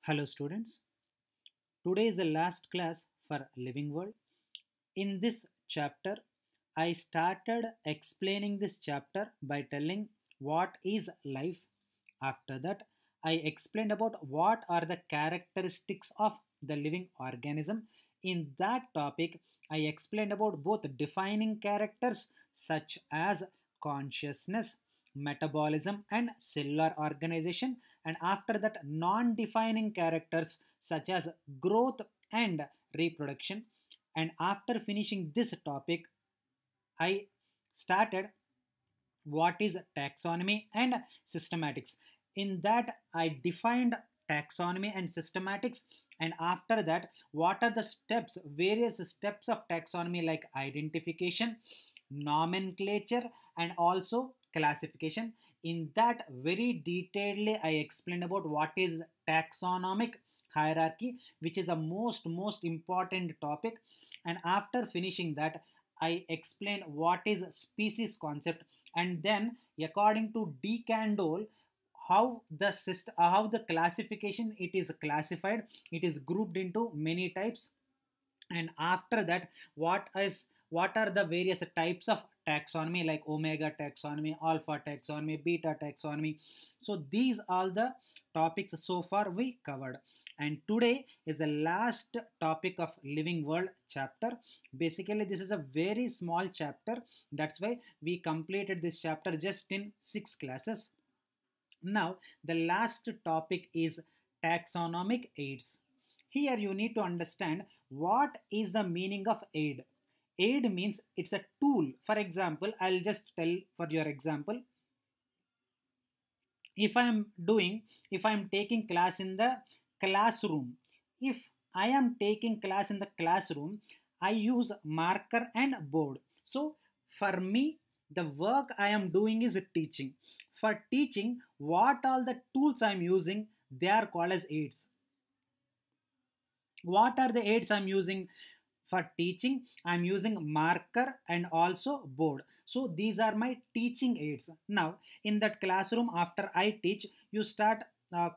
Hello students, today is the last class for Living World. In this chapter, I started explaining this chapter by telling what is life. After that, I explained about what are the characteristics of the living organism. In that topic, I explained about both defining characters such as consciousness, metabolism, and cellular organization, and after that, non defining characters such as growth and reproduction. And after finishing this topic, I started what is taxonomy and systematics. In that, I defined taxonomy and systematics, and after that, what are the steps, various steps of taxonomy like identification, nomenclature, and also classification. In that, very detailedly, I explained about what is taxonomic hierarchy, which is a most important topic. And after finishing that, I explained what is species concept, and then according to De Candolle, how the system, how the classification it is classified, it is grouped into many types. And after that, what are the various types of taxonomy like omega taxonomy, alpha taxonomy, beta taxonomy. So these all the topics so far we covered, and today is the last topic of living world chapter. Basically this is a very small chapter, that's why we completed this chapter just in 6 classes. Now, the last topic is taxonomic aids. Here you need to understand what is the meaning of aid. Aid means it's a tool. For example, I'll just tell for your example. If if I am taking class in the classroom, if I am taking class in the classroom, I use marker and board. So for me, the work I am doing is teaching. For teaching, what all the tools I am using, they are called as aids. What are the aids I'm using? For teaching, I'm using marker and also board. So these are my teaching aids. Now in that classroom, after I teach, you start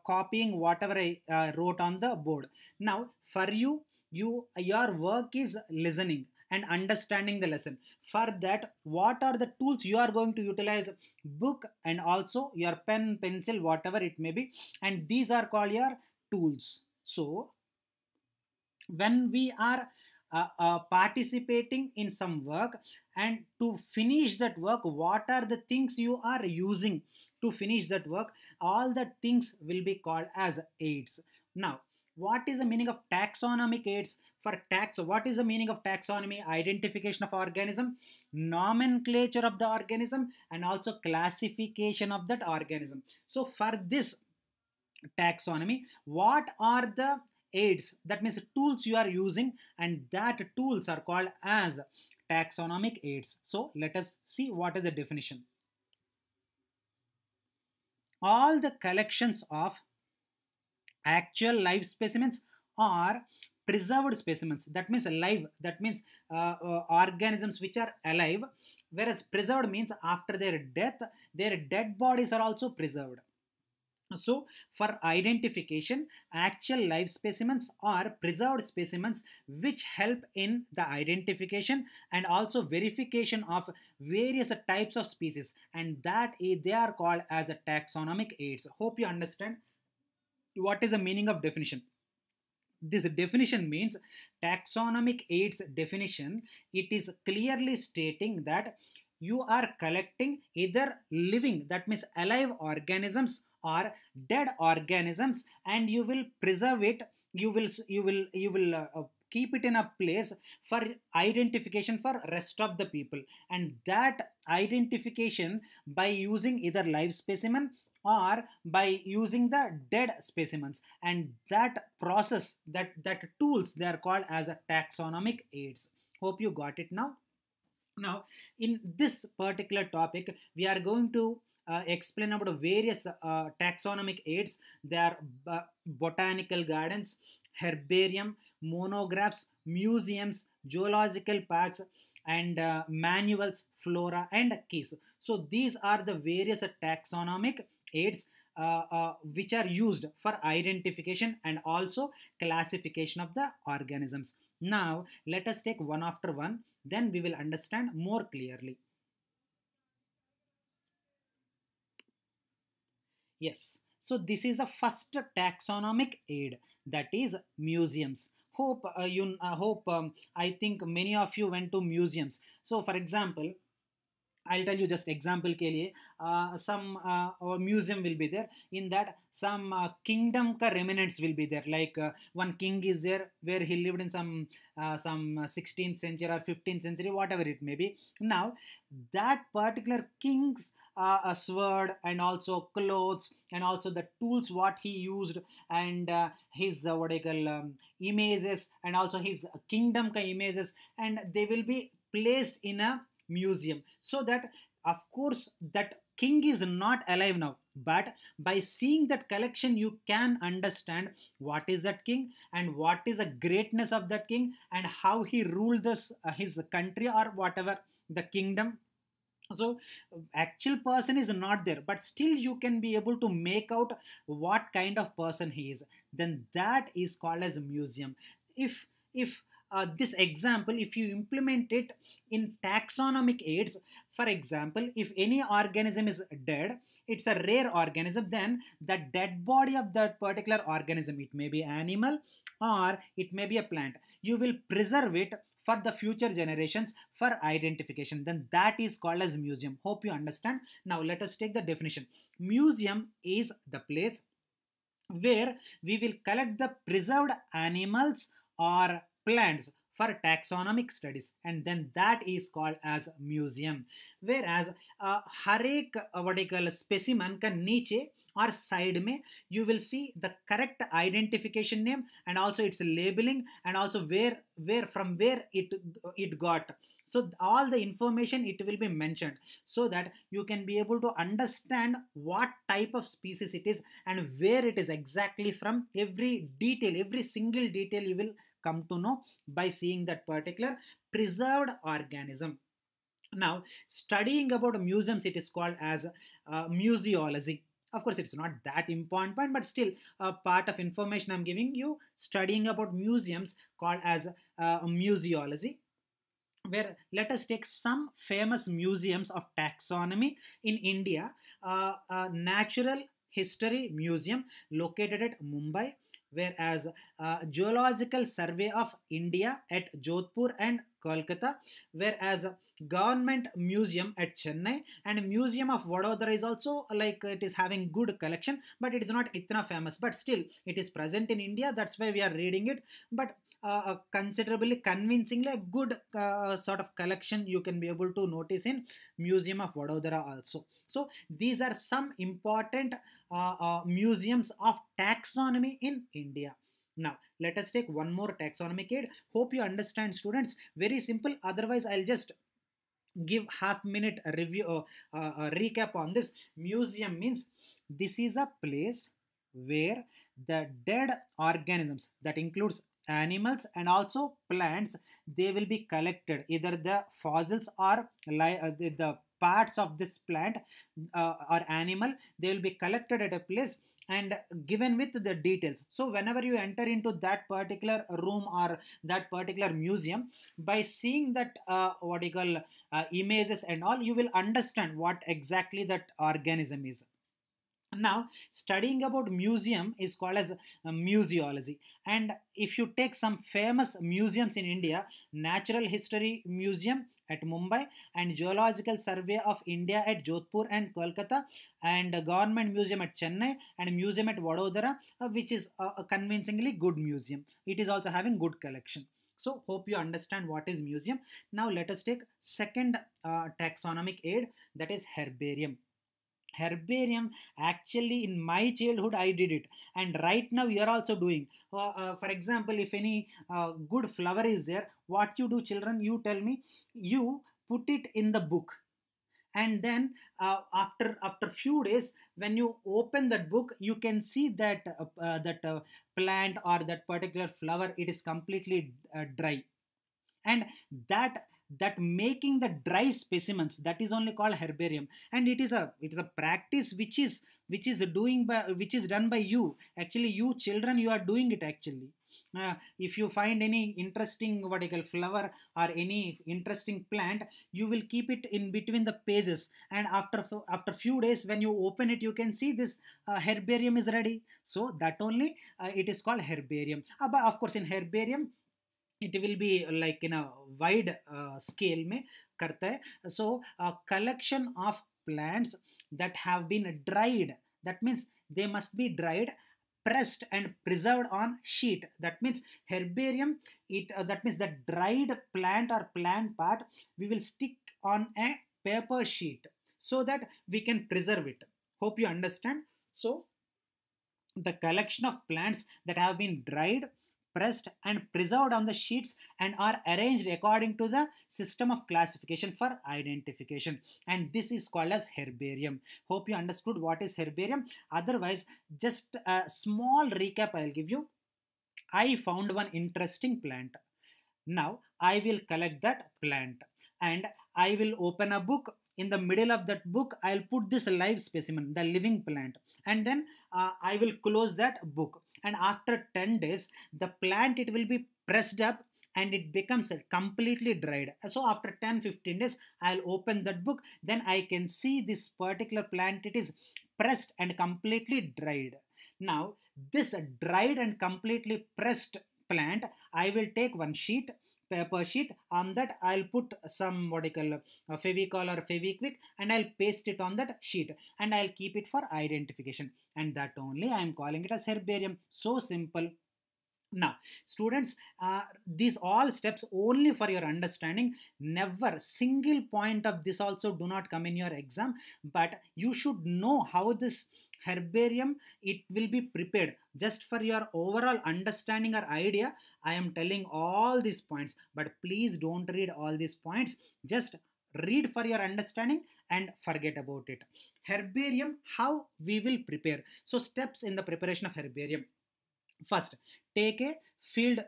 copying whatever I wrote on the board. Now for your work is listening and understanding the lesson. For that, what are the tools you are going to utilize? Book and also your pen, pencil, whatever it may be, and these are called your tools. So when we are participating in some work, and to finish that work, what are the things you are using to finish that work? All the things will be called as aids. Now what is the meaning of taxonomic aids? For tax, what is the meaning of taxonomy? Identification of organism, nomenclature of the organism, and also classification of that organism. So for this taxonomy, what are the aids, that means tools you are using, and that tools are called as taxonomic aids. So let us see what is the definition. All the collections of actual live specimens are preserved specimens, that means alive, that means organisms which are alive, whereas preserved means after their death, their dead bodies are also preserved. So, for identification, actual live specimens are preserved specimens which help in the identification and also verification of various types of species, and they are called as a taxonomic aids. Hope you understand what is the meaning of definition. This definition means taxonomic aids definition. It is clearly stating that you are collecting either living, that means alive organisms, or dead organisms, and you will preserve it. You will keep it in a place for identification for rest of the people, and that identification by using either live specimen or by using the dead specimens, and that process, that tools, they are called as a taxonomic aids. Hope you got it now. Now in this particular topic, we are going to explain about various taxonomic aids. They are botanical gardens, herbarium, monographs, museums, zoological parks, and manuals, flora and keys. So these are the various taxonomic aids. which are used for identification and also classification of the organisms. Now let us take one after one, then we will understand more clearly. Yes. So this is a first taxonomic aid, that is museums. Hope I think many of you went to museums. So for example, I'll tell you just example के लिए some museum will be there. In that some kingdom ka remnants will be there. Like one king is there where he lived in some 16th century or 15th century, whatever it may be. Now that particular king's a sword and also clothes and also the tools what he used, and his what I call images, and also his kingdom ka images, and they will be placed in a museum, so that of course that king is not alive now, but by seeing that collection you can understand what is that king and what is the greatness of that king and how he ruled this his country or whatever the kingdom. So actual person is not there, but still you can be able to make out what kind of person he is. Then that is called as a museum. If this example, if you implement it in taxonomic aids, for example, if any organism is dead, it's a rare organism, then the dead body of that particular organism, it may be animal or it may be a plant, you will preserve it for the future generations for identification. Then that is called as museum. Hope you understand. Now let us take the definition. Museum is the place where we will collect the preserved animals or plants for taxonomic studies, and then that is called as museum. Whereas हर एक what I call specimen का नीचे or side में you will see the correct identification name and also its labeling and also where from where it got. So all the information it will be mentioned, so that you can be able to understand what type of species it is and where it is exactly from. Every detail, every single detail you will come to know by seeing that particular preserved organism. Now studying about museums, it is called as museology. Of course it's not that important point, but still a part of information I'm giving you. Studying about museums called as museology, where let us take some famous museums of taxonomy in India. Natural History Museum located at Mumbai, whereas Geological Survey of India at Jodhpur and Kolkata, whereas Government Museum at Chennai, and Museum of Vadodara is also like it is having good collection, but it is not itna famous, but still it is present in India, that's why we are reading it. But considerably convincingly a good sort of collection you can be able to notice in Museum of Vadodara also. So these are some important museums of taxonomy in India. Now let us take one more taxonomic aid. Hope you understand, students. Very simple, otherwise I'll just give half minute review recap on this. Museum means this is a place where the dead organisms, that includes animals and also plants, they will be collected, either the fossils or the parts of this plant or animal, they will be collected at a place and given with the details. So whenever you enter into that particular room or that particular museum, by seeing that what you call images and all, you will understand what exactly that organism is. Now studying about museum is called as museology. And if you take some famous museums in India, Natural History Museum at Mumbai, and Geological Survey of India at Jodhpur and Kolkata, and Government Museum at Chennai, and Museum at Vadodara, which is a convincingly good museum. It is also having good collection. So hope you understand what is museum. Now let us take second taxonomic aid, that is herbarium. Herbarium, actually in my childhood I did it, and right now you are also doing. For example, if any good flower is there, what you do, children, you tell me, you put it in the book, and then after few days when you open that book, you can see that plant or that particular flower, it is completely dry, and that that making the dry specimens, that is only called herbarium. And it is a practice which is done by you. Actually, you children, you are doing it actually. If you find any interesting what I call flower or any interesting plant, you will keep it in between the pages, and after few days when you open it, you can see this herbarium is ready. So that only it is called herbarium. But of course, in herbarium it will be like in a wide scale में करता है. So a collection of plants that have been dried, that means they must be dried, pressed and preserved on sheet. That means herbarium, it that means the dried plant or plant part we will stick on a paper sheet so that we can preserve it. Hope you understand. So the collection of plants that have been dried, pressed and preserved on the sheets and are arranged according to the system of classification for identification, and this is called as herbarium. Hope you understood what is herbarium. Otherwise, just a small recap I'll give you. I found one interesting plant. Now I will collect that plant and I will open a book. In the middle of that book, I'll put this live specimen, the living plant, and then I will close that book. And after 10 days, the plant, it will be pressed up and it becomes completely dried. So after 10-15 days, I'll open that book. Then I can see this particular plant, it is pressed and completely dried. Now, this dried and completely pressed plant, I will take one sheet, paper sheet. On that I'll put some what I call fevicol or feviquick, and I'll paste it on that sheet and I'll keep it for identification, and that only I am calling it as herbarium. So simple. Now students, these all steps only for your understanding. Never single point of this also do not come in your exam, but you should know how this herbarium it will be prepared. Just for your overall understanding or idea, I am telling all these points, but please don't read all these points. Just read for your understanding and forget about it. Herbarium, how we will prepare. So steps in the preparation of herbarium. First, take a field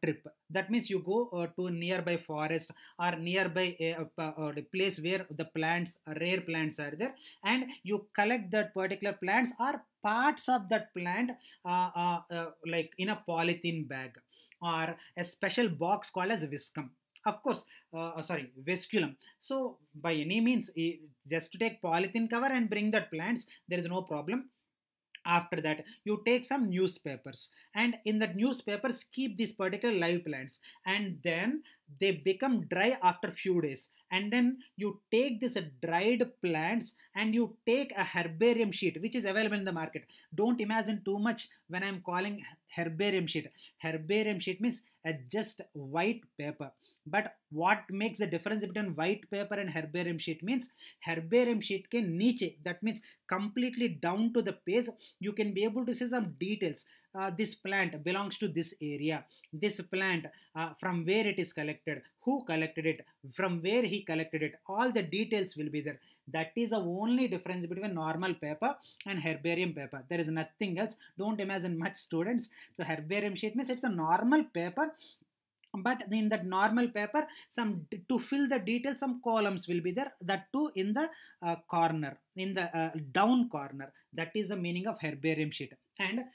trip. That means you go to a nearby forest or nearby a place where the plants, rare plants are there, and you collect that particular plants or parts of that plant like in a polythene bag or a special box called as viscum. Of course, sorry, vesculum. So by any means, just to take polythene cover and bring that plants, there is no problem. After that, you take some newspapers, and in that newspapers keep these particular live plants, and then they become dry after few days, and then you take this dried plants and you take a herbarium sheet which is available in the market. Don't imagine too much when I'm calling herbarium sheet. Herbarium sheet means a just white paper. But what makes the difference between white paper and herbarium sheet means herbarium sheet ke niche, that means completely down to the page, you can be able to see some details. This plant belongs to this area. This plant, from where it is collected, who collected it, from where he collected it, all the details will be there. That is the only difference between normal paper and herbarium paper. There is nothing else. Don't imagine much, students. So herbarium sheet means it's a normal paper, but in that normal paper, some to fill the details, some columns will be there, that too in the corner, in the down corner. That is the meaning of herbarium sheet. And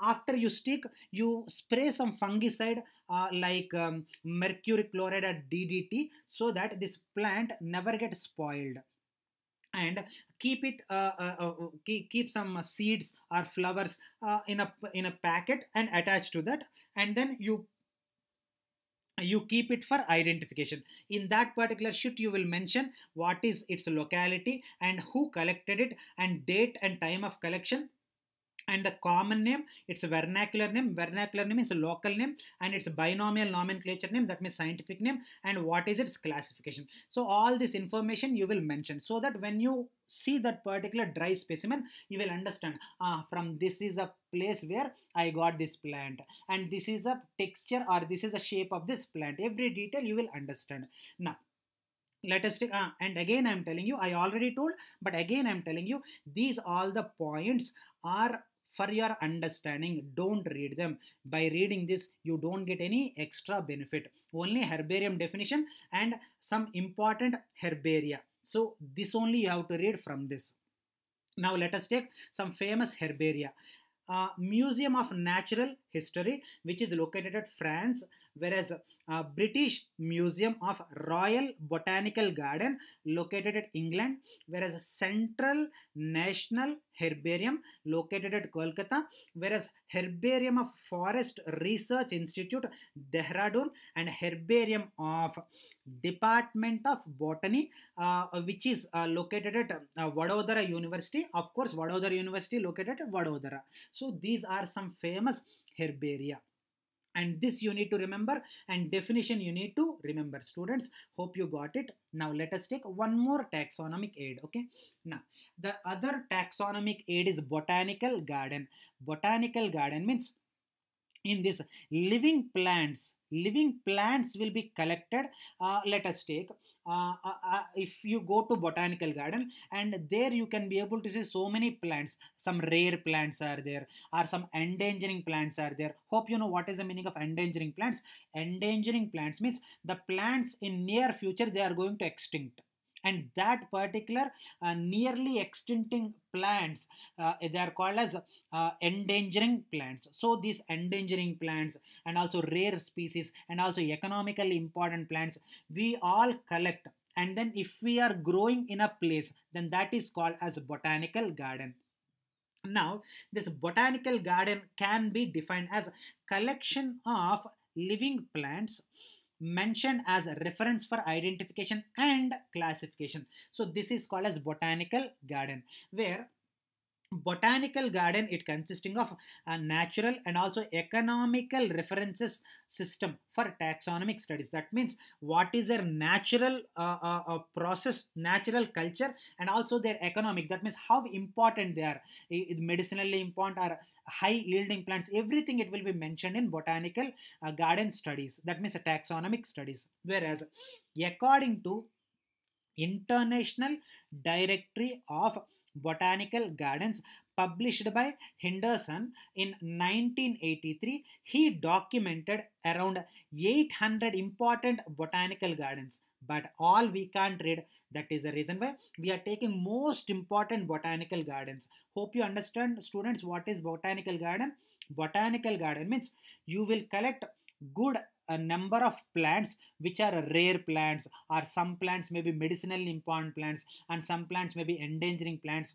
after you stick, you spray some fungicide like mercury chloride or DDT, so that this plant never gets spoiled. And keep it keep some seeds or flowers in a packet and attach to that, and then you keep it for identification. In that particular sheet, you will mention what is its locality and who collected it and date and time of collection, and the common name, its vernacular name is a local name, and its binomial nomenclature name, that means scientific name, and what is its classification. So all this information you will mention, so that when you see that particular dry specimen, you will understand, from this is a place where I got this plant, and this is the texture or this is the shape of this plant. Every detail you will understand. Now let us take and again I'm telling you, I already told, but again I'm telling you, these all the points are for your understanding. Don't read them. By reading this, you don't get any extra benefit. Only herbarium definition and some important herbaria. So this only you have to read from this. Now let us take some famous herbaria. Museum of Natural History, which is located at France, whereas British Museum of Royal Botanical Garden, located at England, whereas Central National Herbarium, located at Kolkata, whereas Herbarium of Forest Research Institute, Dehradun, and Herbarium of Department of Botany, which is located at Vadodara University. Of course, Vadodara University located at Vadodara. So these are some famous herbaria, and this you need to remember, and definition you need to remember. Students, hope you got it. Now let us take one more taxonomic aid. Okay, now the other taxonomic aid is botanical garden. Botanical garden means in this living plants will be collected. Let us take if you go to botanical garden, and there you can be able to see so many plants. Some rare plants are there, or some endangering plants are there. Hope you know what is the meaning of endangering plants. Endangering plants means the plants in near future they are going to extinct, and that particular nearly extincting plants, they are called as endangering plants. So these endangering plants and also rare species and also economically important plants we all collect, and then if we are growing in a place, then that is called as botanical garden. Now this botanical garden can be defined as collection of living plants mentioned as a reference for identification and classification. So this is called as botanical garden, where botanical garden it consisting of a natural and also economical references system for taxonomic studies. That means what is their natural process, natural culture, and also their economic. That means how important they are, medicinally important or high yielding plants. Everything it will be mentioned in botanical garden studies. That means taxonomic studies. Whereas according to International Directory of Botanical Gardens, published by Henderson in 1983, he documented around 800 important botanical gardens. But all we can't read. That is the reason why we are taking most important botanical gardens. Hope you understand, students, what is botanical garden. Botanical garden means you will collect good a number of plants which are rare plants, or some plants may be medicinally important plants, and some plants may be endangering plants,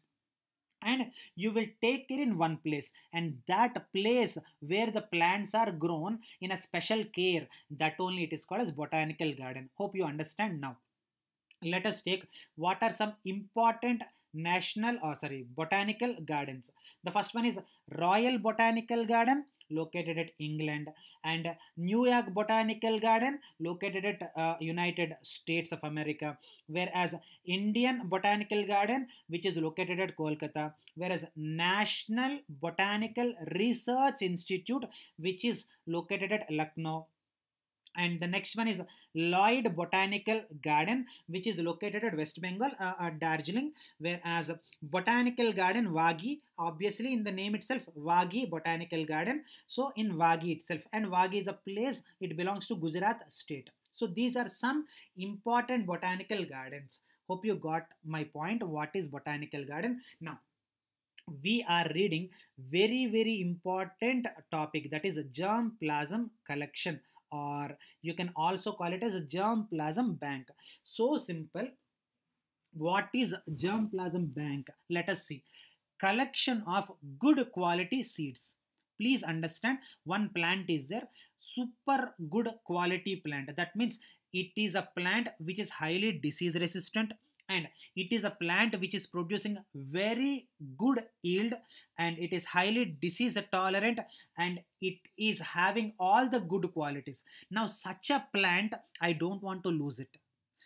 and you will take it in one place, and that place where the plants are grown in a special care, that only it is called as botanical garden. Hope you understand now. Let us take what are some important national or sorry botanical gardens. The first one is Royal Botanical Garden, located at England, and New York Botanical Garden, located at United States of America, whereas Indian Botanical Garden, which is located at Kolkata, whereas National Botanical Research Institute, which is located at Lucknow, and the next one is Lloyd Botanical Garden, which is located at West Bengal, Darjeeling, whereas Botanical Garden Wagi, obviously in the name itself, Wagi Botanical Garden, so in Wagi itself, and Wagi is a place, it belongs to Gujarat state. So these are some important botanical gardens. Hope you got my point. What is botanical garden? Now we are reading very important topic, that is germplasm collection, or you can also call it as a germplasm bank. So simple. What is germplasm bank? Let us see. Collection of good quality seeds. Please understand, one plant is there, super good quality plant. That means it is a plant which is highly disease resistant, and it is a plant which is producing very good yield, and it is highly disease tolerant, and it is having all the good qualities. Now such a plant, I don't want to lose it,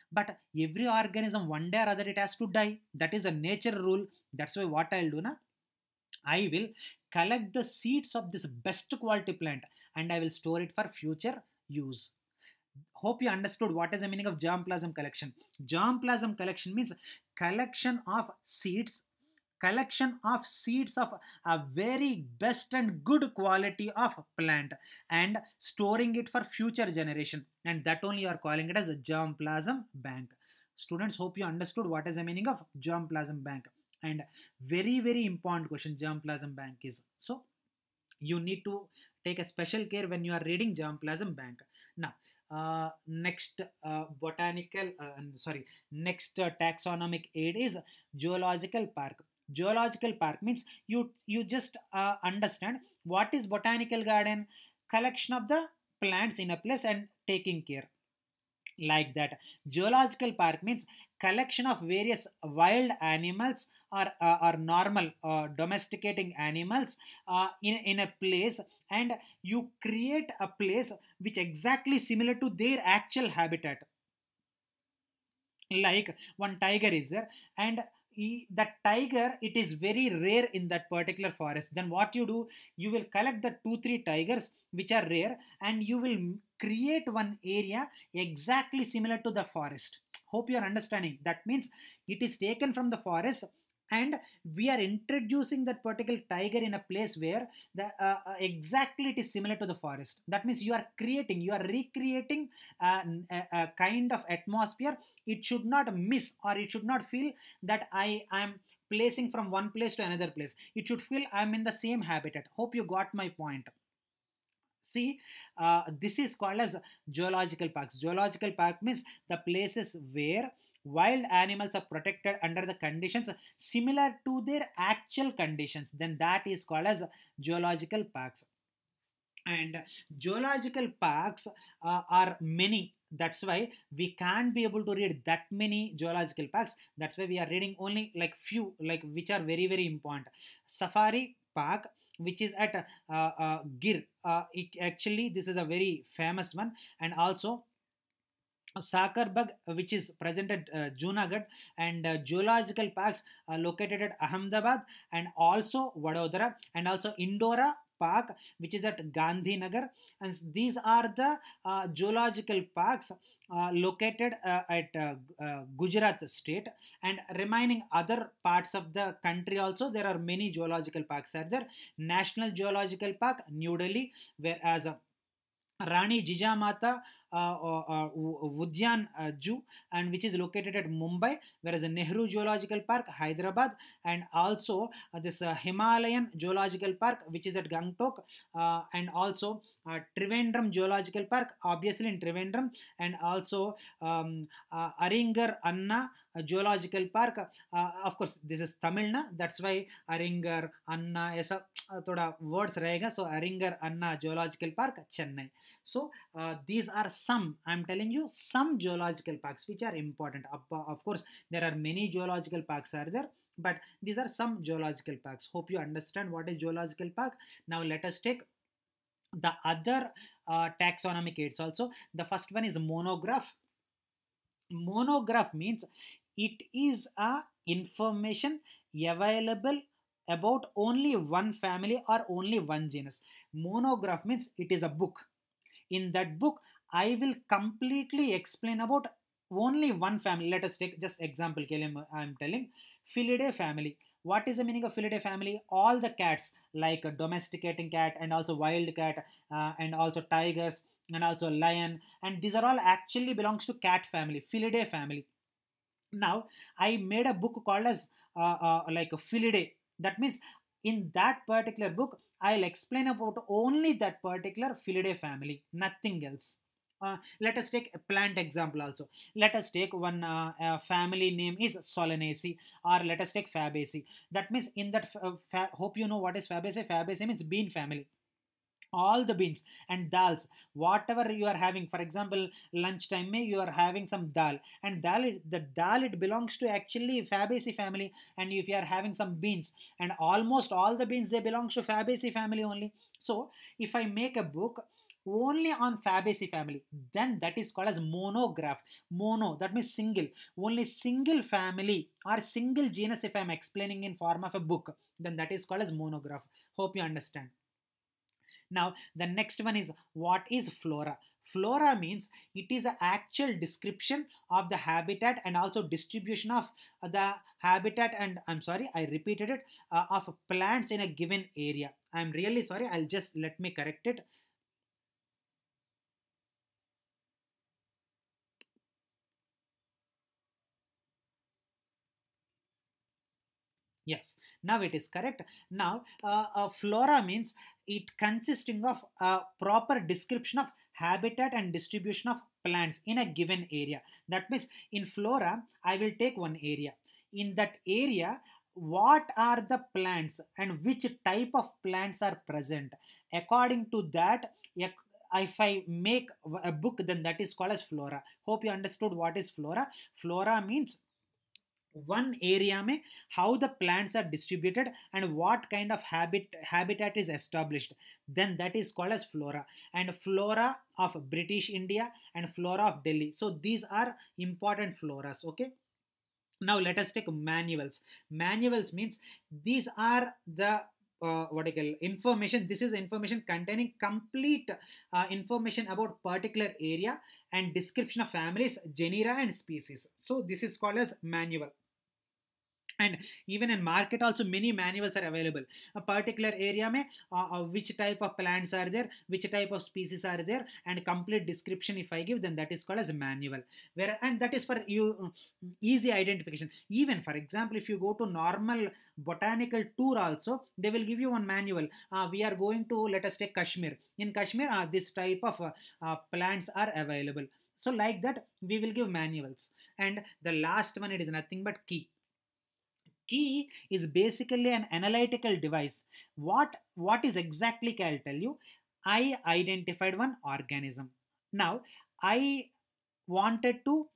but every organism one day or other it has to die. That is a nature rule. That's why what I'll do now, I will collect the seeds of this best quality plant, and I will store it for future use. Hope you understood what is the meaning of germplasm collection. Germplasm collection means collection of seeds collection of seeds of a very best and good quality of plant and storing it for future generation, and that only you are calling it as a germplasm bank. Students, hope you understood what is the meaning of germplasm bank. And very important question germplasm bank is. So you need to take a special care when you are reading germplasm bank. Now next botanical sorry next taxonomic aid is zoological park. Zoological park means you just understand what is botanical garden. Collection of the plants in a place and taking care, like that. Zoological park means collection of various wild animals or normal domesticating animals in a place, and you create a place which exactly similar to their actual habitat. Like one tiger is there, and that tiger, it is very rare in that particular forest. Then what you do, you will collect the 2 3 tigers which are rare, and you will create one area exactly similar to the forest. Hope you are understanding. That means it is taken from the forest, and we are introducing that particular tiger in a place where the exactly it is similar to the forest. That means you are recreating a kind of atmosphere. It should not miss, or it should not feel that I am placing from one place to another place. It should feel I'm in the same habitat. Hope you got my point. See, this is called as zoological parks. Zoological park means the places where wild animals are protected under the conditions similar to their actual conditions. Then that is called as zoological parks. And zoological parks are many. That's why we can't be able to read that many zoological parks. That's why we are reading only like few, like which are very important. Safari park, which is at Gir. Actually, this is a very famous one. And also Sakarbag, which is present at Junagadh, and zoological parks are located at Ahmedabad and also Vadodara, and also Indora Park, which is at Gandhinagar. And these are the zoological parks located at Gujarat state, and remaining other parts of the country also there are many zoological parks are there. National Zoological Park, New Delhi, whereas Rani Jijamata Udyan Zoo, and which is located at Mumbai, whereas Nehru Zoological Park, Hyderabad, and also this Himalayan Zoological Park, which is at Gangtok, and also Trivandrum Zoological Park, obviously in Trivandrum, and also Aringar Anna Zoological Park. Of course, this is Tamil na, that's why Aringar Anna ऐसा थोड़ा words रहेगा. So Aringar Anna Zoological Park, Chennai. So these are some, I'm telling you, some zoological parks which are important. Of course, there are many zoological parks are there, but these are some zoological parks. Hope you understand what is zoological park. Now let us take the other taxonomic aids also. The first one is monograph. Monograph means it is a information available about only one family or only one genus. Monograph means it is a book. In that book, I will completely explain about only one family. Let us take just example. I'm telling Felidae family. What is the meaning of Felidae family? All the cats, like a domesticating cat and also wild cat, and also tigers and also lion, and these are all actually belongs to cat family, Felidae family. Now I made a book called as like a Felidae. That means in that particular book I'll explain about only that particular Felidae family, nothing else. Let us take a plant example also. Let us take one family name is Solanaceae, or let us take Fabaceae. That means in that hope you know what is Fabaceae. Fabaceae means bean family. All the beans and dals, whatever you are having. For example, lunchtime may you are having some dal, and the dal, it belongs to actually Fabaceae family. And if you are having some beans, and almost all the beans, they belong to Fabaceae family only. So if I make a book only on Fabaceae family, then that is called as monograph. Mono, that means single. Only single family or single genus if I am explaining in form of a book, then that is called as monograph. Hope you understand. Now, the next one is what is flora? Flora means it is an actual description of the habitat and also distribution of the habitat, and I'm sorry, I repeated it, of plants in a given area. I'm really sorry, I'll just let me correct it. Yes, now it is correct. Now, flora means it consisting of a proper description of habitat and distribution of plants in a given area. That means in flora, I will take one area. In that area, what are the plants and which type of plants are present? According to that, if I make a book, then that is called as flora. Hope you understood what is flora. Flora means one area में how the plants are distributed and what kind of habitat is established, then that is called as flora. And flora of British India and flora of Delhi, so these are important floras. Okay, now let us take manuals. Manuals means these are the what I call information. This is information containing complete information about particular area and description of families, genera and species. So this is called as manual. And even in market also many manuals are available. A particular area में which type of plants are there, which type of species are there, and complete description if I give, then that is called as a manual. Where, and that is for you easy identification. Even for example, if you go to normal botanical tour also, they will give you one manual. We are going to, let us take Kashmir. In Kashmir, this type of plants are available. So like that we will give manuals. And the last one, it is nothing but key. Key is basically an analytical device. What is exactly key? I'll tell you. I identified one organism. Now I wanted to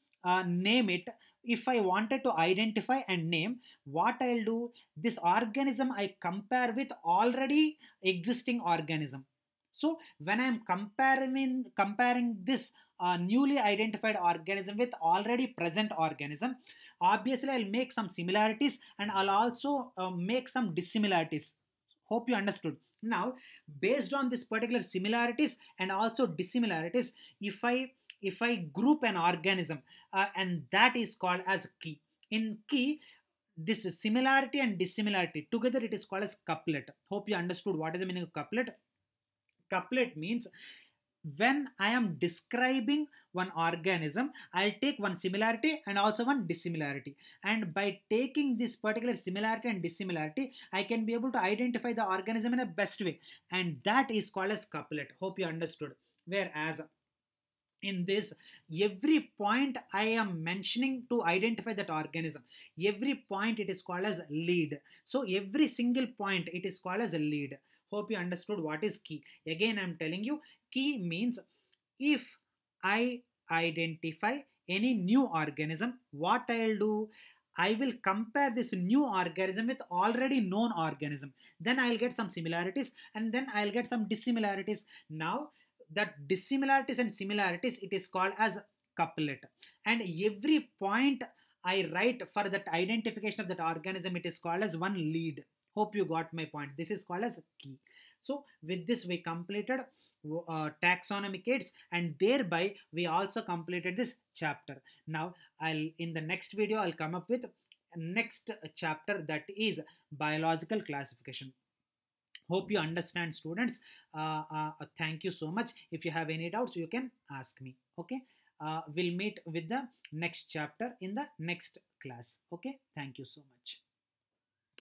name it. If I wanted to identify and name, what I'll do, this organism I compare with already existing organism. So when I'm comparing this newly identified organism with already present organism, obviously I'll make some similarities and I'll also make some dissimilarities. Hope you understood. Now, based on this particular similarities and also dissimilarities, if I group an organism, and that is called as key. In key, this similarity and dissimilarity together, it is called as couplet. Hope you understood what is the meaning of couplet. Couplet means when I am describing one organism, I'll take one similarity and also one dissimilarity. And by taking this particular similarity and dissimilarity, I can be able to identify the organism in a best way. And that is called as couplet. Hope you understood. Whereas in this, every point I am mentioning to identify that organism, every point it is called as lead. So every single point it is called as a lead. Hope you understood what is key. Again I'm telling you, key means if I identify any new organism, what I'll do, I will compare this new organism with already known organism. Then I'll get some similarities and then I'll get some dissimilarities. Now that dissimilarities and similarities, it is called as couplet. And every point I write for that identification of that organism, it is called as one lead. Hope you got my point. This is called as key. So with this we completed taxonomic aids, and thereby we also completed this chapter. Now I'll, in the next video I'll come up with next chapter, that is biological classification. Hope you understand, students. Thank you so much. If you have any doubts, you can ask me. Okay, we'll meet with the next chapter in the next class. Okay, thank you so much.